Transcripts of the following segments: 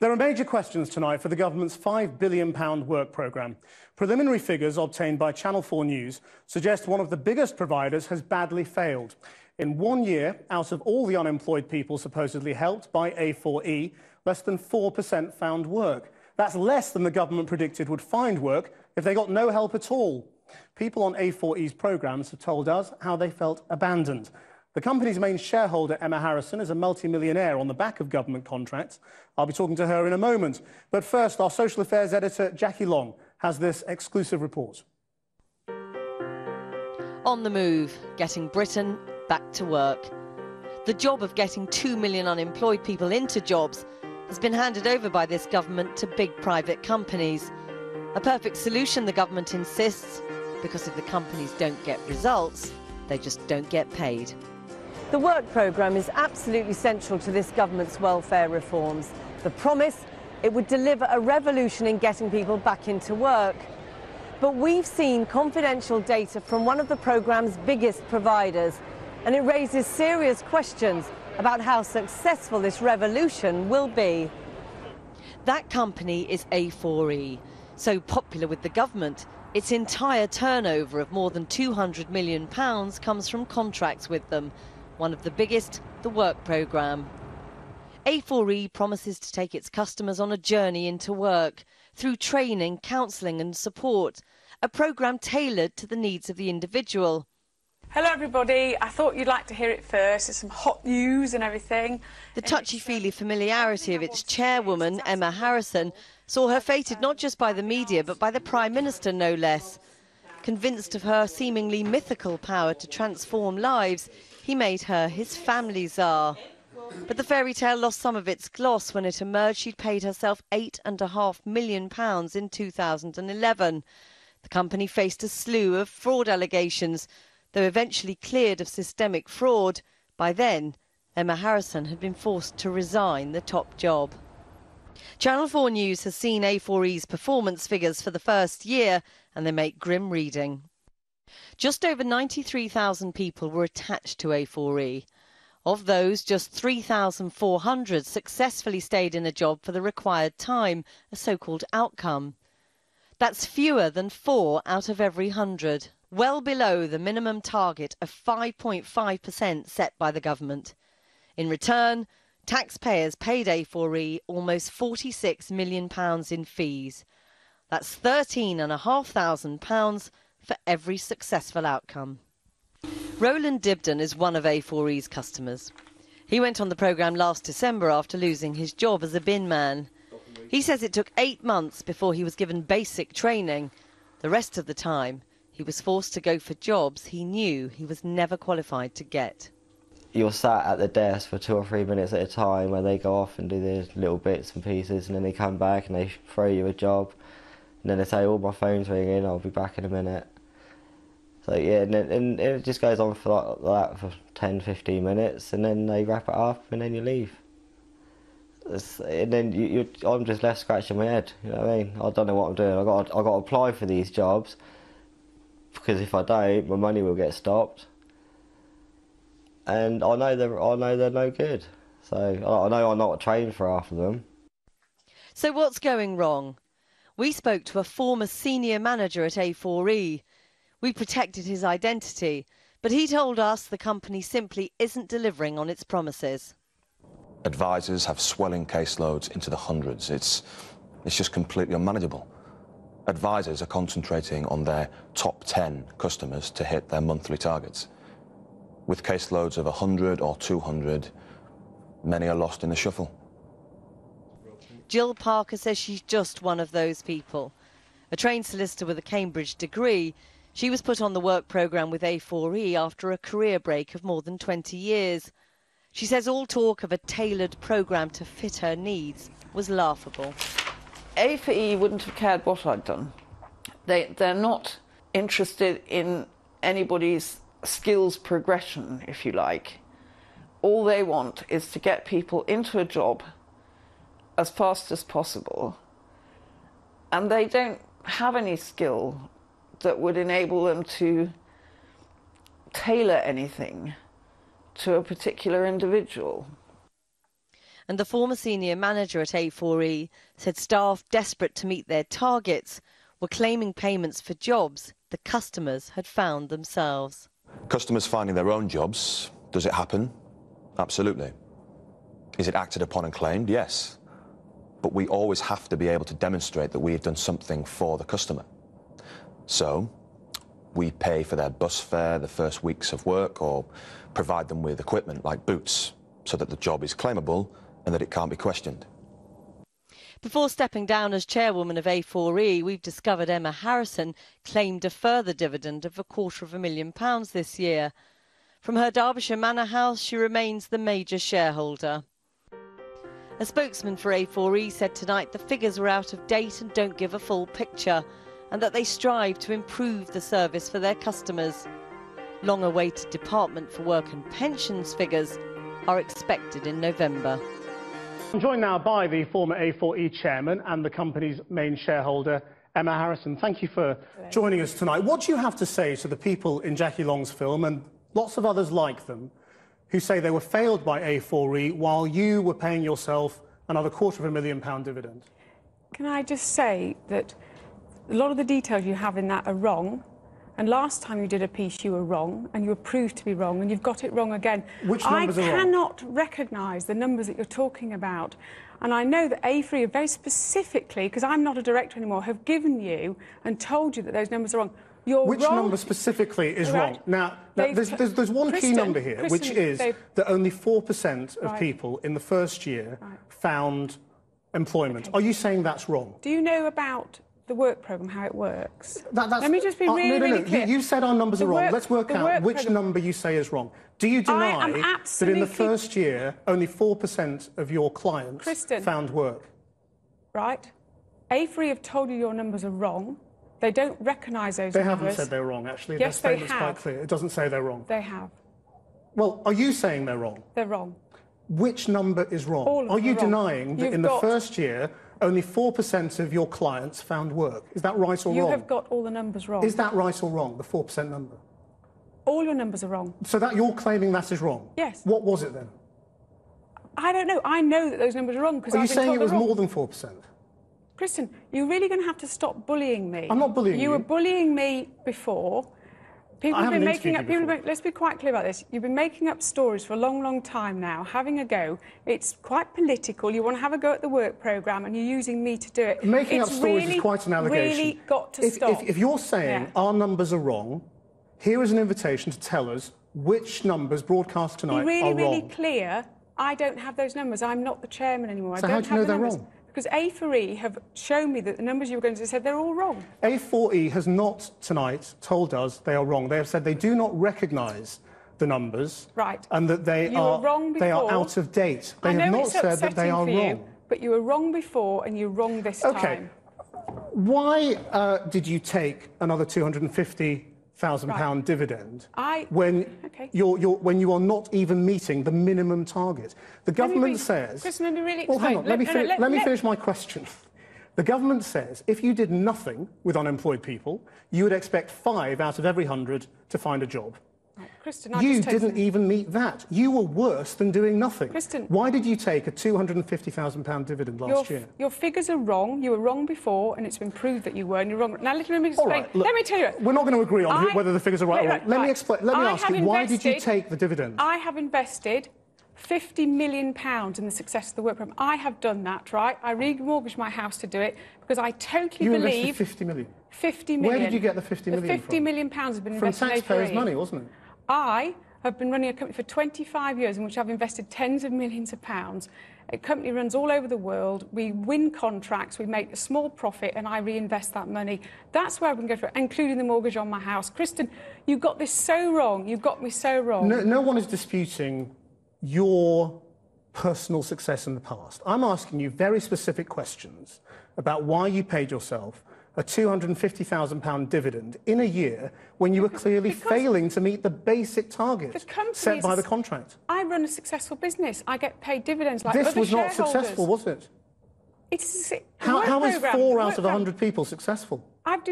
There are major questions tonight for the government's £5 billion work programme. Preliminary figures obtained by Channel 4 News suggest one of the biggest providers has badly failed. In 1 year, out of all the unemployed people supposedly helped by A4e, less than 4% found work. That's less than the government predicted would find work if they got no help at all. People on A4e's programmes have told us how they felt abandoned. The company's main shareholder, Emma Harrison, is a multi-millionaire on the back of government contracts. I'll be talking to her in a moment. But first, our social affairs editor, Jackie Long, has this exclusive report. On the move, getting Britain back to work. The job of getting 2 million unemployed people into jobs has been handed over by this government to big private companies. A perfect solution, the government insists, because if the companies don't get results, they just don't get paid. The work programme is absolutely central to this government's welfare reforms. The promise, it would deliver a revolution in getting people back into work. But we've seen confidential data from one of the programme's biggest providers, and it raises serious questions about how successful this revolution will be. That company is A4e, so popular with the government, its entire turnover of more than £200 million comes from contracts with them. One of the biggest, the work programme. A4e promises to take its customers on a journey into work through training, counselling and support, a programme tailored to the needs of the individual. Hello everybody, I thought you'd like to hear it first. There's some hot news and everything. The touchy-feely familiarity of its chairwoman, Emma Harrison, saw her feted not just by the media but by the Prime Minister, no less. Convinced of her seemingly mythical power to transform lives, he made her his family czar. But the fairy tale lost some of its gloss when it emerged she'd paid herself £8.5 million in 2011. The company faced a slew of fraud allegations, though eventually cleared of systemic fraud. By then, Emma Harrison had been forced to resign the top job. Channel 4 News has seen A4e's performance figures for the first year, and they make grim reading. Just over 93,000 people were attached to A4e. Of those, just 3,400 successfully stayed in a job for the required time, a so-called outcome. That's fewer than 4 out of every 100, well below the minimum target of 5.5% set by the government. In return, taxpayers paid A4e almost £46 million in fees. That's £13,500 for every successful outcome. Roland Dibden is one of A4e's customers. He went on the programme last December after losing his job as a bin man. He says it took 8 months before he was given basic training. The rest of the time, he was forced to go for jobs he knew he was never qualified to get. You're sat at the desk for 2 or 3 minutes at a time where they go off and do their little bits and pieces, and then they come back and they throw you a job. And then they say, oh, my phone's ringing, I'll be back in a minute. So yeah, and it just goes on for like that for 10-15 minutes, and then they wrap it up and then you leave. And then I'm just left scratching my head, you know what I mean? I don't know what I'm doing. I've got to apply for these jobs, because if I don't, my money will get stopped. And I know they're no good. So I know I'm not trained for half of them. So what's going wrong? We spoke to a former senior manager at A4e. We protected his identity, but he told us the company simply isn't delivering on its promises. Advisors have swelling caseloads into the hundreds. It's just completely unmanageable. Advisors are concentrating on their top 10 customers to hit their monthly targets. With caseloads of 100 or 200, many are lost in the shuffle. Jill Parker says she's just one of those people. A trained solicitor with a Cambridge degree, she was put on the work programme with A4e after a career break of more than 20 years. She says all talk of a tailored programme to fit her needs was laughable. A4e wouldn't have cared what I'd done. They're not interested in anybody's skills progression, if you like. All they want is to get people into a job as fast as possible, and they don't have any skill that would enable them to tailor anything to a particular individual. And the former senior manager at A4e said staff desperate to meet their targets were claiming payments for jobs the customers had found themselves. Customers finding their own jobs, does it happen? Absolutely. Is it acted upon and claimed? Yes. But we always have to be able to demonstrate that we have done something for the customer. So we pay for their bus fare, the first weeks of work, or provide them with equipment like boots so that the job is claimable and that it can't be questioned. Before stepping down as chairwoman of A4e, we've discovered Emma Harrison claimed a further dividend of £250,000 this year. From her Derbyshire manor house, she remains the major shareholder. A spokesman for A4e said tonight the figures were out of date and don't give a full picture, and that they strive to improve the service for their customers. Long-awaited Department for Work and Pensions figures are expected in November. I'm joined now by the former A4e chairman and the company's main shareholder, Emma Harrison. Thank you for joining us tonight. What do you have to say to the people in Jackie Long's film and lots of others like them who say they were failed by A4e while you were paying yourself another £250,000 dividend? Can I just say that a lot of the details you have in that are wrong, and last time you did a piece you were wrong, and you were proved to be wrong, and you've got it wrong again. Which numbers are wrong? I cannot recognise the numbers that you're talking about. And I know that A4e very specifically, because I'm not a director anymore, have given you and told you that those numbers are wrong. You're Which wrong. number specifically is Right. wrong? Now there's one key number here, which is that only 4% of people in the first year found employment. Okay. Are you saying that's wrong? Do you know about the work programme, how it works? Let me just be really clear. You said our numbers are wrong. Let's work out which programme. number you say is wrong. Do you deny that in the first year, only 4% of your clients found work? Right. A4e have told you your numbers are wrong. They don't recognise those numbers. They haven't said they're wrong, actually. Yes, their they statement's have. quite clear. It doesn't say they're wrong. They have. Well, are you saying they're wrong? They're wrong. Which number is wrong? All of them are you are wrong. denying that in the first year, only 4% of your clients found work? Is that right or wrong? You have got all the numbers wrong. Is that right or wrong, the 4% number? All your numbers are wrong. So that you're claiming that is wrong? Yes. What was it then? I don't know. I know that those numbers are wrong because I've been told Are you saying it was they're wrong. more than 4%? Kristen, you're really going to have to stop bullying me. I'm not bullying you. You were bullying me before. People have been making up. Let's be quite clear about this. You've been making up stories for a long, long time now, having a go. It's quite political. You want to have a go at the work programme, and you're using me to do it. Making up stories is quite an allegation. Really got to stop. If you're saying our numbers are wrong, here is an invitation to tell us which numbers broadcast tonight Be are wrong. really clear. I don't have those numbers. I'm not the chairman anymore. So I don't how do you know have the they're numbers. wrong? Because A4e have shown me that the numbers you were going to say they're all wrong. A4e has not tonight told us they are wrong. They have said they do not recognise the numbers, right, and that they are out of date. They have not said that they are wrong. But you were wrong before, and you're wrong this time. Why did you take another £250,000 dividend when you are not even meeting the minimum target? The government says... Krishnan, let me really well, explain. hang on, let me finish my question. The government says if you did nothing with unemployed people, you would expect 5 out of every 100 to find a job. Krishnan, you didn't even meet that. You were worse than doing nothing. Krishnan, why did you take a £250,000 dividend last year? Your figures are wrong. You were wrong before, and it's been proved that you were, and you're wrong. Now, let me explain. Right, look, let me tell you. We're not going to agree on whether the figures are right or wrong. Let me explain. Let me ask you, why did you take the dividend? I have invested £50 million in the success of the work programme. I have done that, right? I remortgaged my house to do it because I totally believe... You invested 50 million? 50 million. Where did you get the 50 million from? The £50 million has been invested from taxpayers' money, wasn't it? I have been running a company for 25 years in which I've invested tens of millions of pounds. A company runs all over the world. We win contracts, we make a small profit, and I reinvest that money. That's where I've been going for it, including the mortgage on my house. Kristen, you got this so wrong. You got me so wrong. No one is disputing your personal success in the past. I'm asking you very specific questions about why you paid yourself a £250,000 dividend in a year when you were clearly failing to meet the basic target set by the contract. I run a successful business. I get paid dividends like other shareholders. This was not successful, was it? How is 4 out of 100 people successful? I've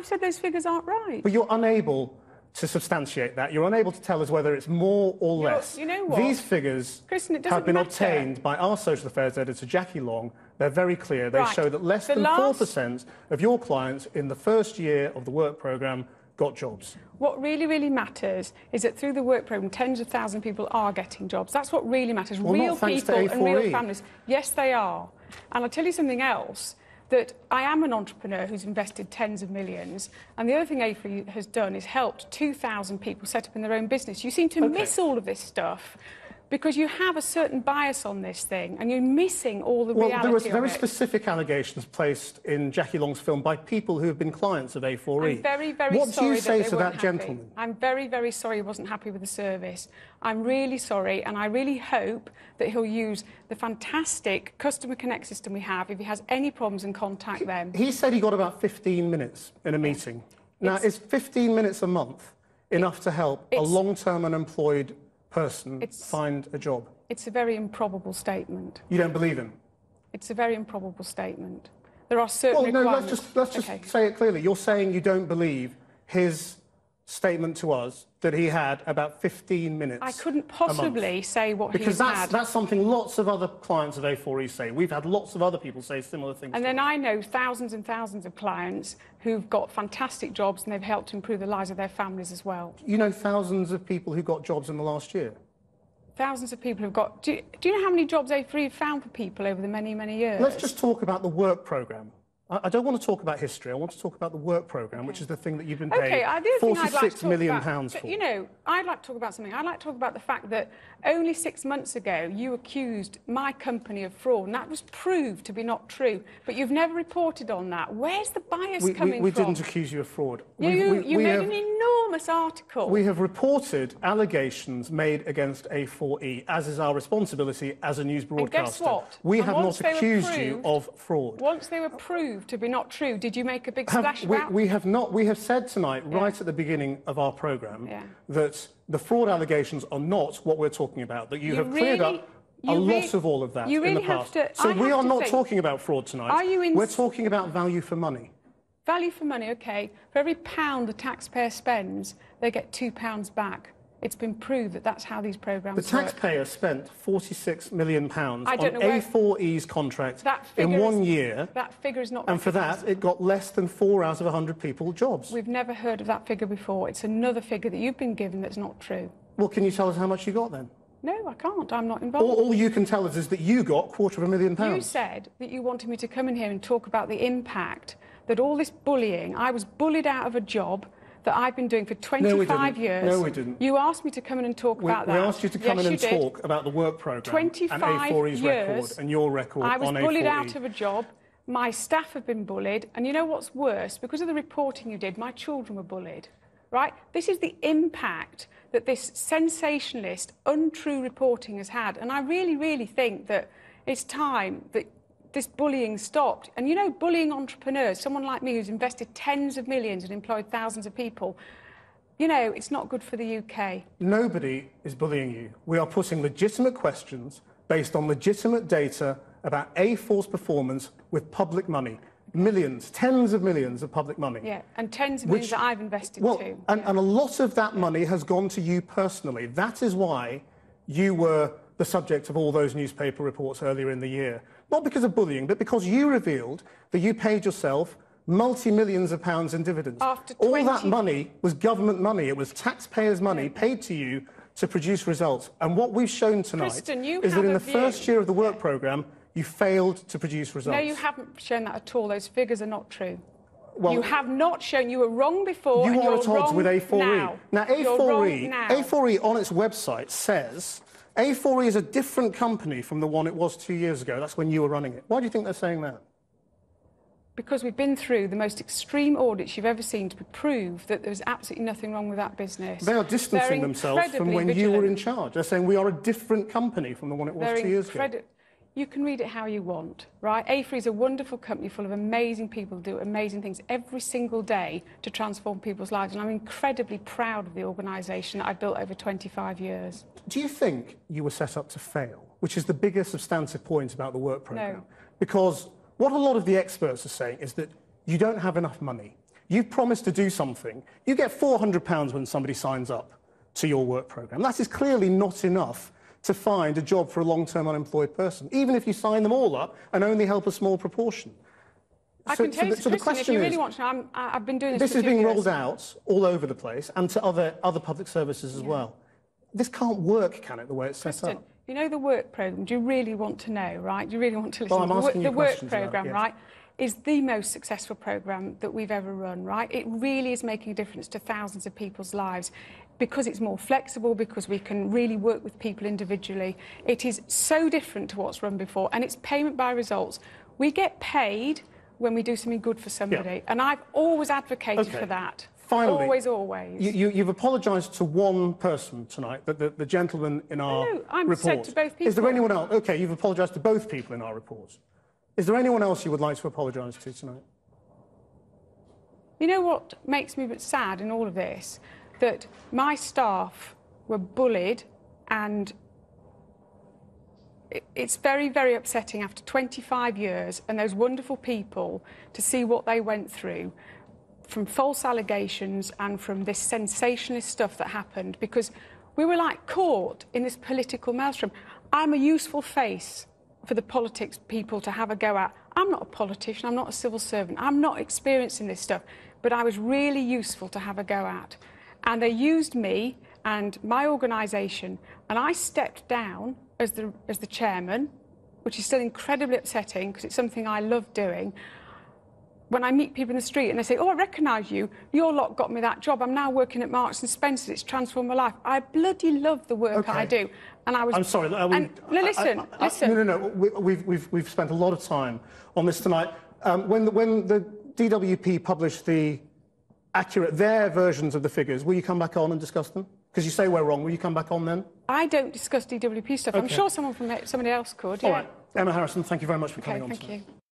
said those figures aren't right. But you're unable to substantiate that. You're unable to tell us whether it's more or less. You know what? These figures Krishnan, have been matter. obtained by our social affairs editor, Jackie Long. They're very clear. They Right. show that less than 4% of your clients in the first year of the work programme got jobs. What really, really matters is that through the work programme, tens of thousands of people are getting jobs. That's what really matters. Well, real not thanks people to and A4e. real families. Yes, they are. And I'll tell you something else, that I am an entrepreneur who's invested tens of millions. And the other thing A4e has done is helped 2,000 people set up in their own business. You seem to miss all of this stuff because you have a certain bias on this thing and you're missing all the reality of it. Well, there were very specific allegations placed in Jackie Long's film by people who have been clients of A4e. I'm very, very what sorry do you say that they to weren't that happy. gentleman? I'm very, very sorry he wasn't happy with the service. I'm really sorry, and I really hope that he'll use the fantastic customer connect system we have. If he has any problems, and contact them. He said he got about 15 minutes in a meeting. Now, is 15 minutes a month enough to help a long-term unemployed person find a job? It's a very improbable statement. You don't believe him? It's a very improbable statement. There are certain requirements. Let's just say it clearly. You're saying you don't believe his statement to us that he had about 15 minutes. I couldn't possibly say what because he's had. That's something lots of other clients of A4e say. We've had lots of other people say similar things. And then I know thousands and thousands of clients who've got fantastic jobs and they've helped improve the lives of their families as well. You know thousands of people who got jobs in the last year? Thousands of people have got... Do you know how many jobs A4e have found for people over the many, many years? Let's just talk about the work programme. I don't want to talk about history. I want to talk about the work programme, which is the thing that you've been paid £46 million for. You know, I'd like to talk about something. I'd like to talk about the fact that only 6 months ago you accused my company of fraud, and that was proved to be not true. But you've never reported on that. Where's the bias coming from? We didn't accuse you of fraud. You made an enormous article. We have reported allegations made against A4e, as is our responsibility as a news broadcaster. And guess what? We have not accused you of fraud. Once they were proved to be not true, did you make a big splash about? We have not. We have said tonight, right at the beginning of our programme, that the fraud allegations are not what we're talking about, that you have cleared up a lot of all of that in the past. So we are not talking about fraud tonight. We're talking about value for money. Value for money, OK. For every £1 the taxpayer spends, they get £2 back. It's been proved that that's how these programmes work. The taxpayer spent £46 million on A4e's contract in 1 year. That figure is not... And for that, it got less than 4 out of 100 people jobs. We've never heard of that figure before. It's another figure that you've been given that's not true. Well, can you tell us how much you got then? No, I can't. I'm not involved. All you can tell us is that you got £250,000. You said that you wanted me to come in here and talk about the impact that all this bullying... I was bullied out of a job that I've been doing for 25 years. No, we didn't. You asked me to come in and talk about that. We asked you to come in and talk about the work programme and A4e's record and your record on A4e. I was bullied out of a job. My staff have been bullied. And you know what's worse? Because of the reporting you did, my children were bullied. Right? This is the impact that this sensationalist, untrue reporting has had. And I really, really think that it's time that this bullying stopped. And you know, bullying entrepreneurs, someone like me who's invested tens of millions and employed thousands of people, you know, it's not good for the UK. Nobody is bullying you. We are putting legitimate questions based on legitimate data about A4's performance with public money. Millions, tens of millions of public money. Yeah, and tens of millions that I've invested too. And a lot of that money has gone to you personally. That is why you were the subject of all those newspaper reports earlier in the year. Not because of bullying, but because you revealed that you paid yourself multi-millions of pounds in dividends. All that money was government money. It was taxpayers' money paid to you to produce results. And what we've shown tonight is that in the first year of the work programme, you failed to produce results. No, you haven't shown that at all. Those figures are not true. Well, you have not shown. You were wrong before. You are and at odds with A4e. Now A4e on its website says A4e is a different company from the one it was 2 years ago. That's when you were running it. Why do you think they're saying that? Because we've been through the most extreme audits you've ever seen to prove that there's absolutely nothing wrong with that business. They are distancing themselves from when you were in charge. They're saying we are a different company from the one it was 2 years ago. You can read it how you want, right? A4e is a wonderful company full of amazing people who do amazing things every single day to transform people's lives. And I'm incredibly proud of the organisation that I've built over 25 years. Do you think you were set up to fail, which is the biggest substantive point about the work programme? No. Because what a lot of the experts are saying is that you don't have enough money. You've promised to do something. You get £400 when somebody signs up to your work programme. That is clearly not enough to find a job for a long-term unemployed person, even if you sign them all up and only help a small proportion. I can tell you, Krishnan, if you really want to know, I've been doing this for 2 years. This is being rolled out all over the place and to other public services as well. This can't work, can it, the way it's set up? You know the work programme, do you really want to know, right? Do you really want to listen? Well, I'm asking you questions The work programme, right, is the most successful programme that we've ever run, right? It really is making a difference to thousands of people's lives because it's more flexible, because we can really work with people individually. It is so different to what's run before, and it's payment by results. We get paid when we do something good for somebody, and I've always advocated for that. Finally, always. You've apologised to one person tonight, the gentleman in our report. No, I'm said to both people. Is there anyone else? OK, you've apologised to both people in our report. Is there anyone else you would like to apologise to tonight? You know what makes me a bit sad in all of this? That my staff were bullied, and it's very, very upsetting after 25 years and those wonderful people to see what they went through from false allegations and from this sensationalist stuff that happened, because we were like caught in this political maelstrom. I'm a useful face for the politics people to have a go at. I'm not a politician, I'm not a civil servant, I'm not experienced in this stuff, but I was really useful to have a go at. And they used me and my organisation, and I stepped down as the chairman, which is still incredibly upsetting because it's something I love doing. When I meet people in the street and they say, oh, I recognise you, your lot got me that job, I'm now working at Marks & Spencer's, it's transformed my life. I bloody love the work I do. And I was... I'm sorry. Listen. No. We've spent a lot of time on this tonight. When the DWP published their versions of the figures, will you come back on and discuss them? Because you say we're wrong. Will you come back on then? I don't discuss DWP stuff. I'm sure someone from somebody else could. All right. Emma Harrison, thank you very much for coming on. Thank you.